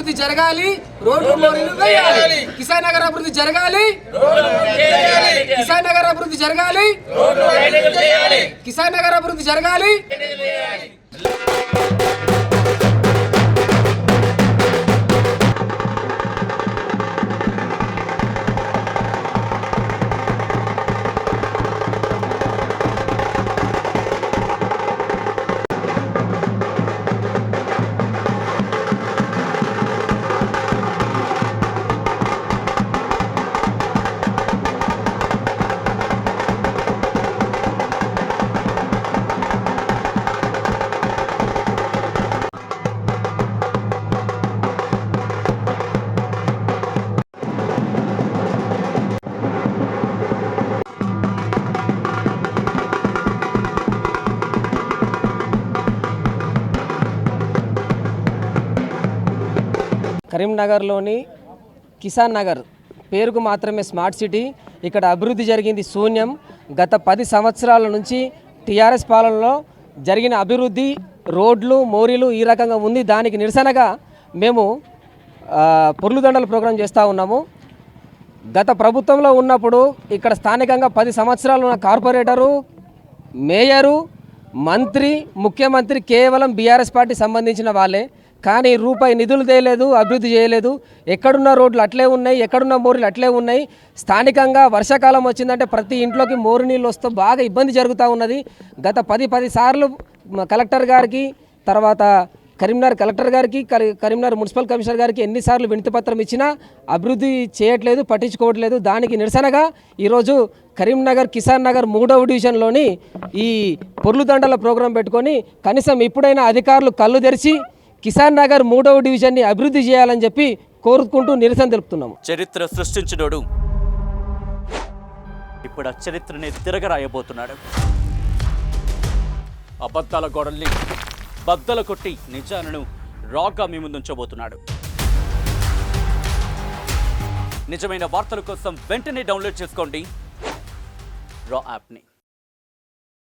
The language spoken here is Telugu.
అభివృద్ధి జరగాలి, రోడ్లు మోరీలు వేయాలి. కిసాన్ నగర్ అభివృద్ధి జరగాలి, కిసాన్ నగర్ అభివృద్ధి జరగాలి, కిసాన్ నగర్ అభివృద్ధి జరగాలి. కరీంనగర్లోని కిసాన్ నగర్ పేరుకు మాత్రమే స్మార్ట్ సిటీ. ఇక్కడ అభివృద్ధి జరిగింది శూన్యం. గత 10 సంవత్సరాల నుంచి టీఆర్ఎస్ పాలనలో జరిగిన అభివృద్ధి రోడ్లు మోరీలు ఈ రకంగా ఉంది. దానికి నిరసనగా మేము పొర్లుదండల ప్రోగ్రాం చేస్తూ ఉన్నాము. గత ప్రభుత్వంలో ఉన్నప్పుడు ఇక్కడ స్థానికంగా 10 సంవత్సరాలు ఉన్న కార్పొరేటరు, మేయరు, మంత్రి, ముఖ్యమంత్రి కేవలం బీఆర్ఎస్ పార్టీ సంబంధించిన వాళ్ళే. కానీ రూపాయి నిధులు తేయలేదు, అభివృద్ధి చేయలేదు. ఎక్కడున్న రోడ్లు అట్లే ఉన్నాయి, ఎక్కడున్న మోరీలు అట్లే ఉన్నాయి. స్థానికంగా వర్షాకాలం వచ్చిందంటే ప్రతి ఇంట్లోకి మోరు నీళ్ళు వస్తూ బాగా ఇబ్బంది జరుగుతూ ఉన్నది. గత 10 సార్లు కలెక్టర్ గారికి, తర్వాత కరీంనగర్ కలెక్టర్ గారికి, కరీంనగర్ మున్సిపల్ కమిషనర్ గారికి ఎన్నిసార్లు వినతిపత్రం ఇచ్చినా అభివృద్ధి చేయట్లేదు, పట్టించుకోవట్లేదు. దానికి నిరసనగా ఈరోజు కరీంనగర్ కిసాన్ నగర్ 3వ డివిజన్లోని ఈ పొర్లుదండల ప్రోగ్రాం పెట్టుకొని కనీసం ఇప్పుడైనా అధికారులు కళ్ళు తెరిచి కిసాన్ నగర్ 3వ డివిజన్ని అభివృద్ధి చేయాలని చెప్పి కోరుకుంటూ నిరసన తెలుపుతున్నాము. చరిత్ర సృష్టించినోడు ఇప్పుడు ఆ చరిత్రని తిరగరాయబోతున్నాడు. అబద్ధాల గోడల్ని బద్దలు కొట్టి నిజాలను రాగా మీ ముందుంచబోతున్నాడు. నిజమైన వార్తల కోసం వెంటనే డౌన్లోడ్ చేసుకోండి రా యాప్ని.